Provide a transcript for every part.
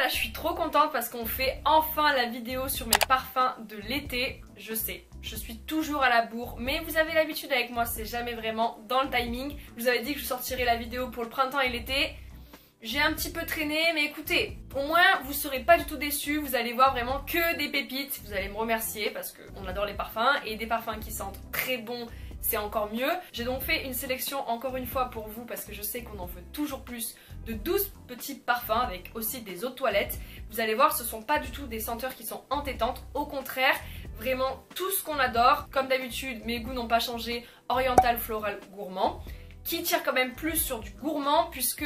là je suis trop contente parce qu'on fait enfin la vidéo sur mes parfums de l'été. Je sais, je suis toujours à la bourre, mais vous avez l'habitude avec moi, c'est jamais vraiment dans le timing. Je vous avais dit que je sortirais la vidéo pour le printemps et l'été. J'ai un petit peu traîné, mais écoutez, au moins vous serez pas du tout déçus, vous allez voir vraiment que des pépites. Vous allez me remercier parce qu'on adore les parfums et des parfums qui sentent très bon, c'est encore mieux. J'ai donc fait une sélection encore une fois pour vous parce que je sais qu'on en veut toujours plus, de 12 petits parfums avec aussi des eaux de toilette. Vous allez voir, ce sont pas du tout des senteurs qui sont entêtantes, au contraire, vraiment tout ce qu'on adore. Comme d'habitude, mes goûts n'ont pas changé, oriental, floral, gourmand, qui tire quand même plus sur du gourmand puisque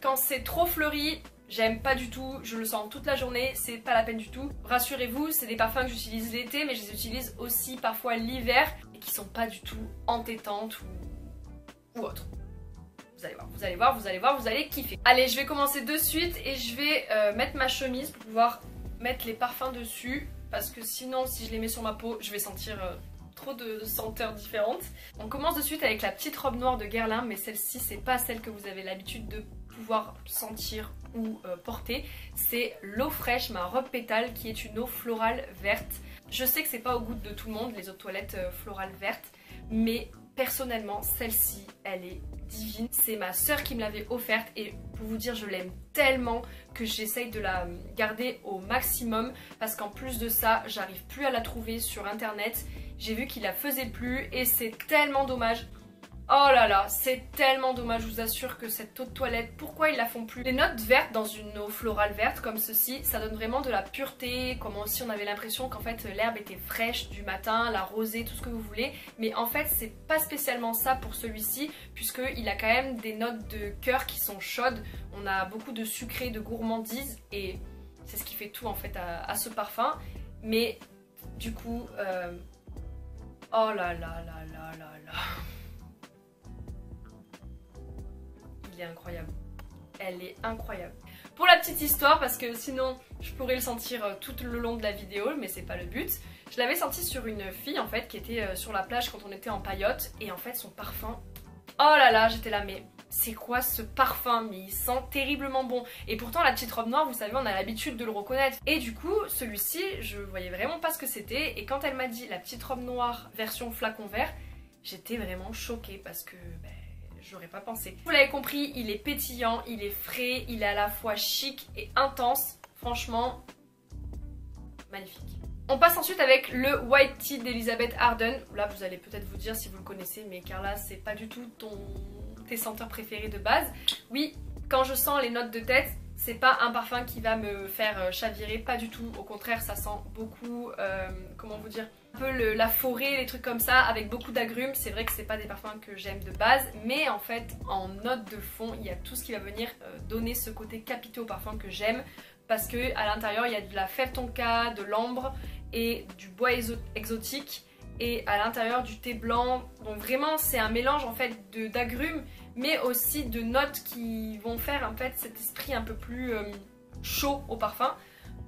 quand c'est trop fleuri, j'aime pas du tout, je le sens toute la journée, c'est pas la peine du tout. Rassurez-vous, c'est des parfums que j'utilise l'été mais je les utilise aussi parfois l'hiver et qui sont pas du tout entêtantes ou autres. Vous allez voir, vous allez voir, vous allez voir, vous allez kiffer. Allez, je vais commencer de suite et je vais mettre ma chemise pour pouvoir mettre les parfums dessus parce que sinon si je les mets sur ma peau, je vais sentir trop de senteurs différentes. On commence de suite avec la petite robe noire de Guerlain, mais celle-ci c'est pas celle que vous avez l'habitude de pouvoir sentir ou porter. C'est l'eau fraîche, ma robe pétale, qui est une eau florale verte. Je sais que c'est pas au goût de tout le monde les eaux de toilette florales vertes, mais personnellement celle-ci elle est divine. C'est ma soeur qui me l'avait offerte et pour vous dire je l'aime tellement que j'essaye de la garder au maximum parce qu'en plus de ça j'arrive plus à la trouver sur internet. J'ai vu qu'il la faisait plus et c'est tellement dommage. Oh là là, c'est tellement dommage, je vous assure que cette eau de toilette, pourquoi ils la font plus? Les notes vertes dans une eau florale verte comme ceci, ça donne vraiment de la pureté, comme si on avait l'impression qu'en fait l'herbe était fraîche du matin, la rosée, tout ce que vous voulez. Mais en fait c'est pas spécialement ça pour celui-ci, puisqu'il a quand même des notes de cœur qui sont chaudes. On a beaucoup de sucré, de gourmandise et c'est ce qui fait tout en fait à ce parfum. Mais du coup, oh là là là là là là. Il est incroyable. Elle est incroyable. Pour la petite histoire, parce que sinon je pourrais le sentir tout le long de la vidéo, mais c'est pas le but. Je l'avais senti sur une fille en fait qui était sur la plage quand on était en paillote et en fait son parfum, oh là là, j'étais là mais c'est quoi ce parfum? Mais il sent terriblement bon. Et pourtant la petite robe noire, vous savez, on a l'habitude de le reconnaître. Et du coup celui-ci, je voyais vraiment pas ce que c'était et quand elle m'a dit la petite robe noire version flacon vert, j'étais vraiment choquée parce que j'aurais pas pensé. Vous l'avez compris, il est pétillant, il est frais, il est à la fois chic et intense. Franchement, magnifique. On passe ensuite avec le White Tea d'Elizabeth Arden. Là, vous allez peut-être vous dire si vous le connaissez, mais Carla, c'est pas du tout tes senteurs préférées de base. Oui, quand je sens les notes de tête, c'est pas un parfum qui va me faire chavirer, pas du tout. Au contraire, ça sent beaucoup, comment vous dire, un peu la forêt, les trucs comme ça, avec beaucoup d'agrumes. C'est vrai que c'est pas des parfums que j'aime de base, mais en fait, en note de fond, il y a tout ce qui va venir donner ce côté capiteux au parfum que j'aime. Parce que à l'intérieur, il y a de la fève tonka, de l'ambre et du bois exotique. Et à l'intérieur du thé blanc. Donc vraiment, c'est un mélange en fait d'agrumes, mais aussi de notes qui vont faire en fait cet esprit un peu plus chaud au parfum.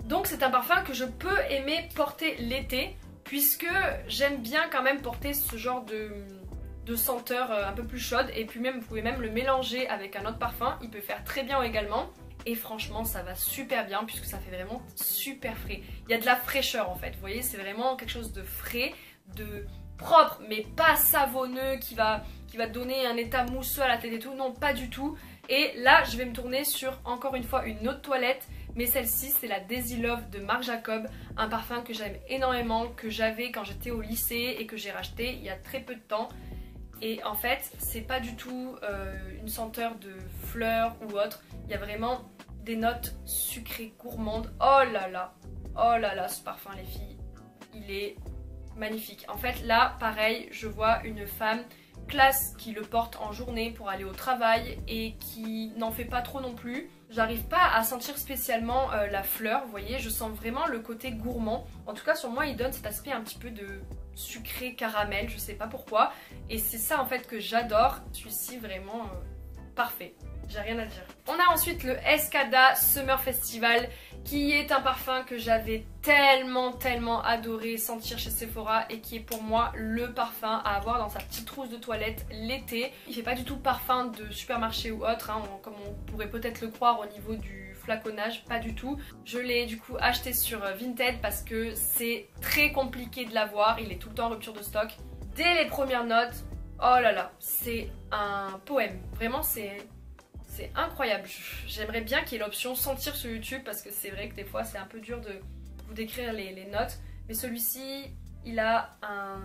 Donc c'est un parfum que je peux aimer porter l'été, puisque j'aime bien quand même porter ce genre de senteur un peu plus chaude. Et puis même, vous pouvez même le mélanger avec un autre parfum, il peut faire très bien également. Et franchement ça va super bien puisque ça fait vraiment super frais. Il y a de la fraîcheur en fait, vous voyez, c'est vraiment quelque chose de frais, de propre, mais pas savonneux qui va donner un état mousseux à la tête et tout, non pas du tout. Et là je vais me tourner sur encore une fois une autre toilette, mais celle-ci c'est la Daisy Love de Marc Jacob, un parfum que j'aime énormément, que j'avais quand j'étais au lycée et que j'ai racheté il y a très peu de temps. Et en fait c'est pas du tout une senteur de fleurs ou autre, il y a vraiment des notes sucrées gourmandes. Oh là là, ce parfum les filles, il est magnifique. En fait là pareil, je vois une femme classe qui le porte en journée pour aller au travail et qui n'en fait pas trop non plus. J'arrive pas à sentir spécialement la fleur, vous voyez, je sens vraiment le côté gourmand. En tout cas sur moi il donne cet aspect un petit peu de sucré caramel, je sais pas pourquoi. Et c'est ça en fait que j'adore, celui-ci vraiment parfait. J'ai rien à dire. On a ensuite le Escada Summer Festival qui est un parfum que j'avais tellement adoré sentir chez Sephora et qui est pour moi le parfum à avoir dans sa petite trousse de toilette l'été. Il fait pas du tout parfum de supermarché ou autre, hein, comme on pourrait peut-être le croire au niveau du flaconnage, pas du tout. Je l'ai du coup acheté sur Vinted parce que c'est très compliqué de l'avoir, il est tout le temps en rupture de stock. Dès les premières notes, oh là là, c'est un poème. Vraiment, c'est incroyable. J'aimerais bien qu'il y ait l'option sentir sur YouTube parce que c'est vrai que des fois c'est un peu dur de vous décrire les notes. Mais celui-ci, il a un...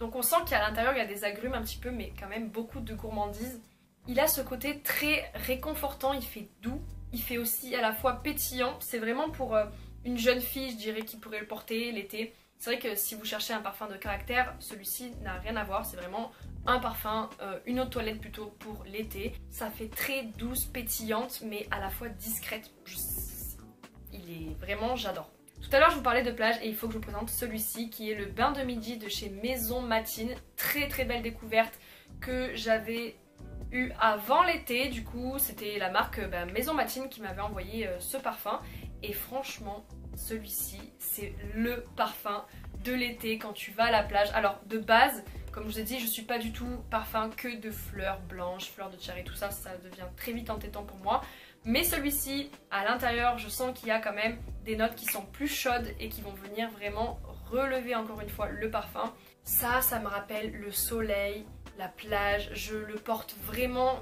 Donc on sent qu'à l'intérieur il y a des agrumes un petit peu, mais quand même beaucoup de gourmandise. Il a ce côté très réconfortant, il fait doux, il fait aussi à la fois pétillant. C'est vraiment pour une jeune fille, je dirais, qui pourrait le porter l'été. C'est vrai que si vous cherchez un parfum de caractère, celui-ci n'a rien à voir. C'est vraiment un parfum, une eau de toilette plutôt pour l'été. Ça fait très douce, pétillante, mais à la fois discrète. Il est vraiment, j'adore. Tout à l'heure je vous parlais de plage et il faut que je vous présente celui-ci qui est le bain de midi de chez Maison Matine. Très très belle découverte que j'avais eu avant l'été. Du coup c'était la marque Maison Matine qui m'avait envoyé ce parfum. Et franchement celui-ci c'est le parfum de l'été quand tu vas à la plage. Alors de base, comme je vous ai dit, je suis pas du tout parfum que de fleurs blanches, fleurs de cherry, tout ça, ça devient très vite entêtant pour moi. Mais celui-ci, à l'intérieur, je sens qu'il y a quand même des notes qui sont plus chaudes et qui vont venir vraiment relever encore une fois le parfum. Ça me rappelle le soleil, la plage. Je le porte vraiment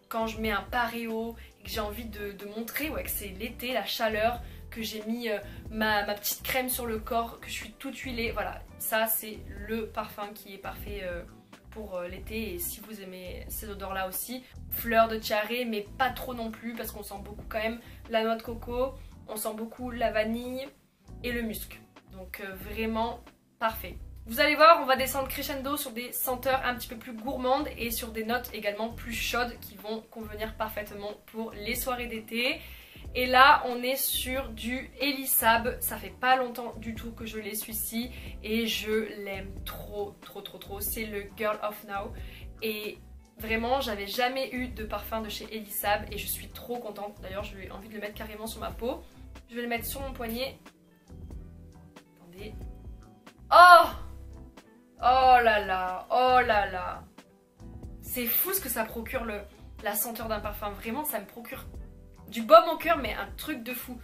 quand je mets un paréo et que j'ai envie de montrer que c'est l'été, la chaleur, que j'ai mis ma petite crème sur le corps, que je suis toute huilée. Voilà, ça c'est le parfum qui est parfait pour l'été. Et si vous aimez ces odeurs là aussi, fleurs de tiare mais pas trop non plus parce qu'on sent beaucoup quand même la noix de coco, on sent beaucoup la vanille et le musc. Donc vraiment parfait. Vous allez voir, on va descendre crescendo sur des senteurs un petit peu plus gourmandes et sur des notes également plus chaudes qui vont convenir parfaitement pour les soirées d'été. Et là on est sur du Elisab, ça fait pas longtemps du tout que je l'ai celui-ci et je l'aime trop. C'est le Girl of Now et vraiment j'avais jamais eu de parfum de chez Elisab et je suis trop contente. D'ailleurs j'ai envie de le mettre carrément sur ma peau. Je vais le mettre sur mon poignet. Attendez. Oh là là, oh là là. C'est fou ce que ça procure la senteur d'un parfum, vraiment ça me procure du baume au cœur, mais un truc de fou.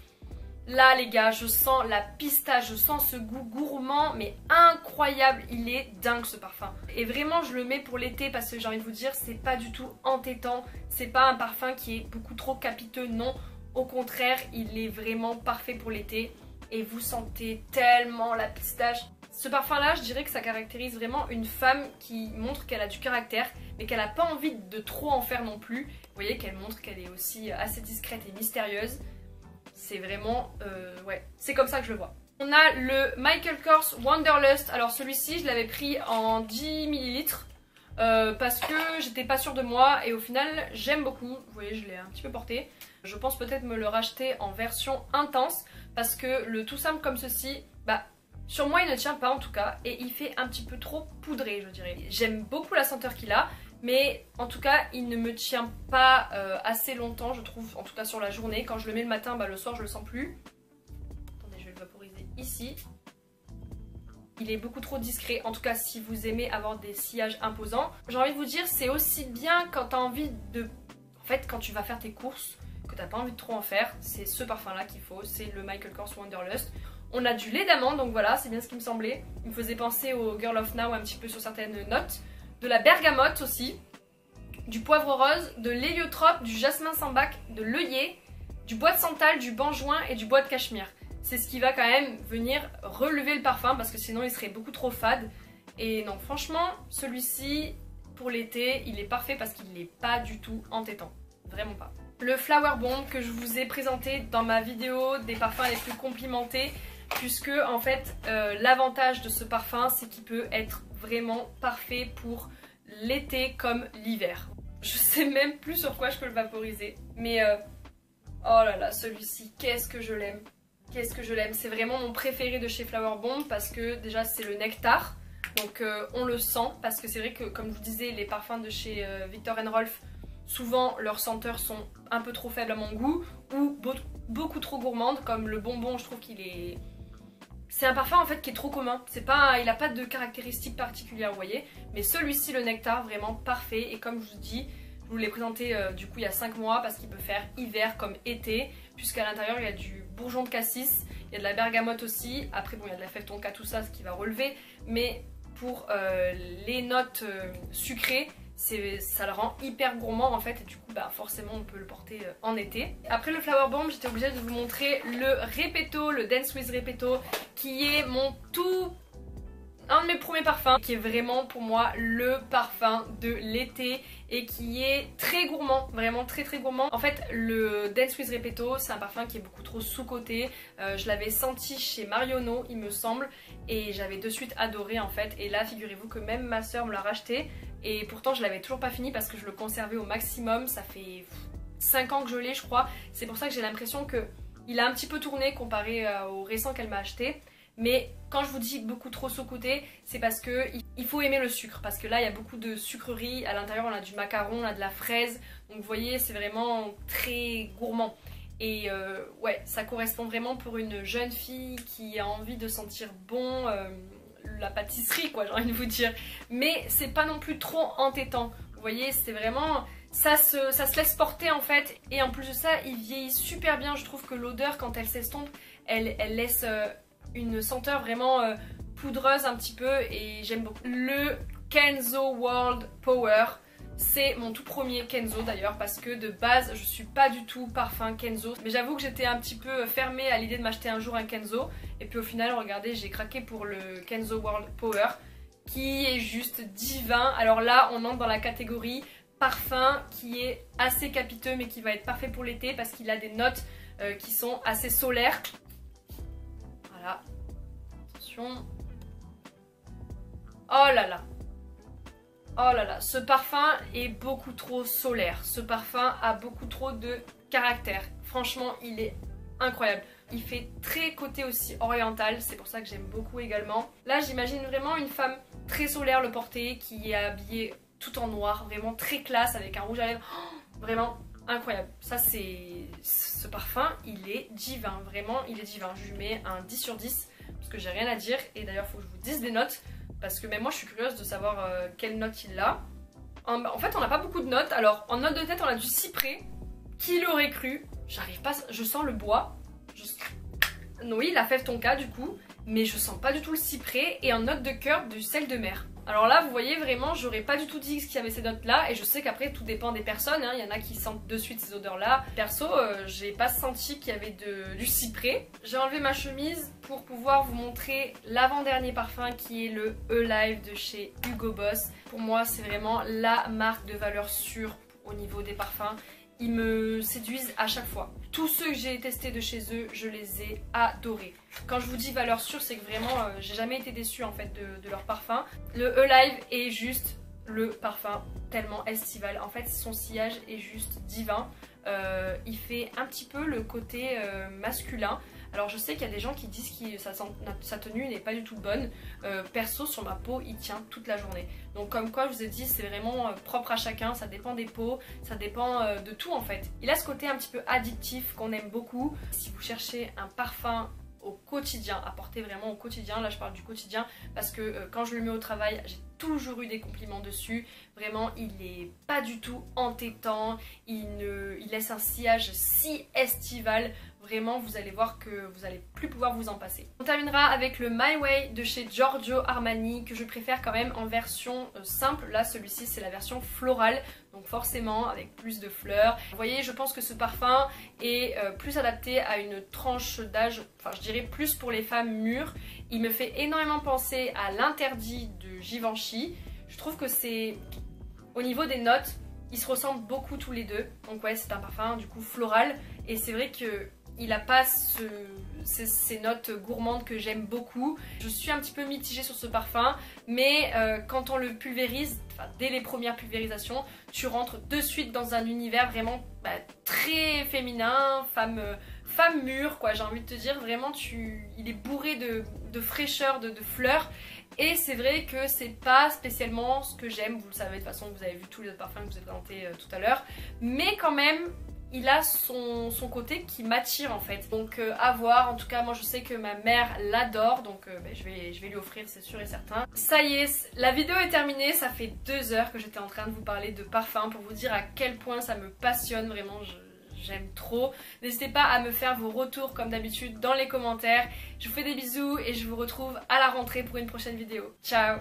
Là les gars, je sens la pistache, je sens ce goût gourmand, mais incroyable. Il est dingue ce parfum. Et vraiment je le mets pour l'été parce que j'ai envie de vous dire, c'est pas du tout entêtant. C'est pas un parfum qui est beaucoup trop capiteux, non. Au contraire, il est vraiment parfait pour l'été. Et vous sentez tellement la pistache. Ce parfum là, je dirais que ça caractérise vraiment une femme qui montre qu'elle a du caractère, mais qu'elle n'a pas envie de trop en faire non plus. Vous voyez qu'elle montre qu'elle est aussi assez discrète et mystérieuse. C'est vraiment... ouais, c'est comme ça que je le vois. On a le Michael Kors Wanderlust. Alors celui-ci, je l'avais pris en 10 ml parce que j'étais pas sûre de moi et au final, j'aime beaucoup. Vous voyez, je l'ai un petit peu porté. Je pense peut-être me le racheter en version intense parce que le tout simple comme ceci, sur moi il ne tient pas en tout cas et il fait un petit peu trop poudré je dirais. J'aime beaucoup la senteur qu'il a mais en tout cas il ne me tient pas assez longtemps je trouve, en tout cas sur la journée. Quand je le mets le matin, le soir je le sens plus. Attendez, je vais le vaporiser ici. Il est beaucoup trop discret, en tout cas si vous aimez avoir des sillages imposants. J'ai envie de vous dire, c'est aussi bien quand tu as envie de... En fait quand tu vas faire tes courses, que tu n'as pas envie de trop en faire, c'est ce parfum là qu'il faut, c'est le Michael Kors Wanderlust. On a du lait d'amande, donc voilà, c'est bien ce qui me semblait. Il me faisait penser au Girl of Now un petit peu sur certaines notes. De la bergamote aussi. Du poivre rose, de l'héliotrope, du jasmin sambac, de l'œillet, du bois de santal, du benjoin et du bois de cachemire. C'est ce qui va quand même venir relever le parfum parce que sinon il serait beaucoup trop fade. Et non, franchement, celui-ci, pour l'été, il est parfait parce qu'il n'est pas du tout entêtant. Vraiment pas. Le Flower Bomb que je vous ai présenté dans ma vidéo des parfums les plus complimentés. Puisque en fait l'avantage de ce parfum c'est qu'il peut être vraiment parfait pour l'été comme l'hiver. Je sais même plus sur quoi je peux le vaporiser. Mais oh là là, celui-ci, qu'est-ce que je l'aime. Qu'est-ce que je l'aime. C'est vraiment mon préféré de chez Flower Bomb parce que déjà c'est le nectar. Donc on le sent parce que c'est vrai que comme je vous disais les parfums de chez Viktor & Rolf, souvent leurs senteurs sont un peu trop faibles à mon goût ou beaucoup trop gourmandes, comme le bonbon. Je trouve qu'il est... C'est un parfum en fait qui est trop commun, il n'a pas de caractéristiques particulières vous voyez. Mais celui-ci, le nectar, vraiment parfait. Et comme je vous dis, Je vous l'ai présenté du coup il y a 5 mois parce qu'il peut faire hiver comme été, puisqu'à l'intérieur il y a du bourgeon de cassis, il y a de la bergamote aussi, après bon il y a de la fève tonka, tout ça, ce qui va relever, mais pour les notes sucrées, ça le rend hyper gourmand en fait, et du coup bah forcément on peut le porter en été. Après le Flower Bomb, j'étais obligée de vous montrer le Repetto, le Dance with Repetto, qui est un de mes premiers parfums, qui est vraiment pour moi le parfum de l'été et qui est très gourmand, vraiment très gourmand. En fait le Dance with Repetto c'est un parfum qui est beaucoup trop sous-coté, je l'avais senti chez Marionneau il me semble et j'avais de suite adoré en fait, et là figurez-vous que même ma soeur me l'a racheté et pourtant je l'avais toujours pas fini parce que je le conservais au maximum, ça fait 5 ans que je l'ai je crois, c'est pour ça que j'ai l'impression que il a un petit peu tourné comparé au récent qu'elle m'a acheté. Mais quand je vous dis beaucoup trop sous-coté, c'est parce que il faut aimer le sucre. Parce que là, il y a beaucoup de sucreries. À l'intérieur, on a du macaron, on a de la fraise. Donc vous voyez, c'est vraiment très gourmand. Et ouais, ça correspond vraiment pour une jeune fille qui a envie de sentir bon la pâtisserie, quoi, j'ai envie de vous dire. Mais c'est pas non plus trop entêtant. Vous voyez, c'est vraiment... Ça se laisse porter en fait. Et en plus de ça, il vieillit super bien. Je trouve que l'odeur, quand elle s'estompe, elle laisse... une senteur vraiment poudreuse un petit peu et j'aime beaucoup. Le Kenzo World Power, c'est mon tout premier Kenzo d'ailleurs parce que de base je suis pas du tout parfum Kenzo, mais j'avoue que j'étais un petit peu fermée à l'idée de m'acheter un jour un Kenzo et puis au final regardez j'ai craqué pour le Kenzo World Power qui est juste divin. Alors là on entre dans la catégorie parfum qui est assez capiteux mais qui va être parfait pour l'été parce qu'il a des notes qui sont assez solaires. Voilà. Attention. Oh là là. Oh là là. Ce parfum est beaucoup trop solaire. Ce parfum a beaucoup trop de caractère. Franchement, il est incroyable. Il fait très côté aussi oriental. C'est pour ça que j'aime beaucoup également. Là, j'imagine vraiment une femme très solaire le porter, qui est habillée tout en noir. Vraiment très classe avec un rouge à lèvres. Oh, vraiment incroyable. Ça c'est... Ce parfum il est divin, vraiment il est divin. Je lui mets un 10 sur 10 parce que j'ai rien à dire. Et d'ailleurs il faut que je vous dise des notes parce que même moi je suis curieuse de savoir quelle note il a. En fait on n'a pas beaucoup de notes. Alors en note de tête on a du cyprès. Qui l'aurait cru? J'arrive pas, je sens le bois. Oui, la fève tonka du coup, mais je sens pas du tout le cyprès. Et en note de cœur du sel de mer. Alors là vous voyez vraiment j'aurais pas du tout dit qu'il y avait ces notes là, et je sais qu'après tout dépend des personnes, hein. Il y en a qui sentent de suite ces odeurs là. Perso j'ai pas senti qu'il y avait du cyprès. J'ai enlevé ma chemise pour pouvoir vous montrer l'avant-dernier parfum qui est le Alive de chez Hugo Boss. Pour moi c'est vraiment la marque de valeur sûre au niveau des parfums. Ils me séduisent à chaque fois. Tous ceux que j'ai testés de chez eux, je les ai adorés. Quand je vous dis valeur sûre, c'est que vraiment, j'ai jamais été déçue en fait de leur parfum. Le Alive est juste le parfum tellement estival. En fait, son sillage est juste divin. Il fait un petit peu le côté masculin. Alors je sais qu'il y a des gens qui disent que sa tenue n'est pas du tout bonne. Perso sur ma peau il tient toute la journée. Donc comme quoi je vous ai dit c'est vraiment propre à chacun. Ça dépend des peaux, ça dépend de tout en fait. Il a ce côté un petit peu addictif qu'on aime beaucoup. Si vous cherchez un parfum au quotidien, à porter vraiment au quotidien, là je parle du quotidien parce que quand je le mets au travail j'ai toujours eu des compliments dessus. Vraiment il est pas du tout entêtant, il laisse un sillage si estival. Vraiment vous allez voir que vous allez plus pouvoir vous en passer. On terminera avec le My Way de chez Giorgio Armani que je préfère quand même en version simple. Là celui-ci c'est la version florale, donc forcément avec plus de fleurs. Vous voyez je pense que ce parfum est plus adapté à une tranche d'âge, enfin je dirais plus pour les femmes mûres. Il me fait énormément penser à l'interdit de Givenchy. Je trouve que c'est au niveau des notes ils se ressemblent beaucoup tous les deux. Donc ouais c'est un parfum du coup floral et c'est vrai que il n'a pas ces notes gourmandes que j'aime beaucoup. Je suis un petit peu mitigée sur ce parfum, mais quand on le pulvérise, dès les premières pulvérisations, tu rentres de suite dans un univers vraiment très féminin, femme mûre quoi, j'ai envie de te dire. Vraiment il est bourré de fraîcheur, de fleurs. Et c'est vrai que c'est pas spécialement ce que j'aime, vous le savez de toute façon, vous avez vu tous les autres parfums que je vous ai présentés tout à l'heure. Mais quand même, il a son côté qui m'attire en fait. Donc à voir, en tout cas moi je sais que ma mère l'adore, donc je vais lui offrir, c'est sûr et certain. Ça y est, la vidéo est terminée, ça fait 2 heures que j'étais en train de vous parler de parfum pour vous dire à quel point ça me passionne, vraiment j'aime trop. N'hésitez pas à me faire vos retours comme d'habitude dans les commentaires. Je vous fais des bisous et je vous retrouve à la rentrée pour une prochaine vidéo. Ciao!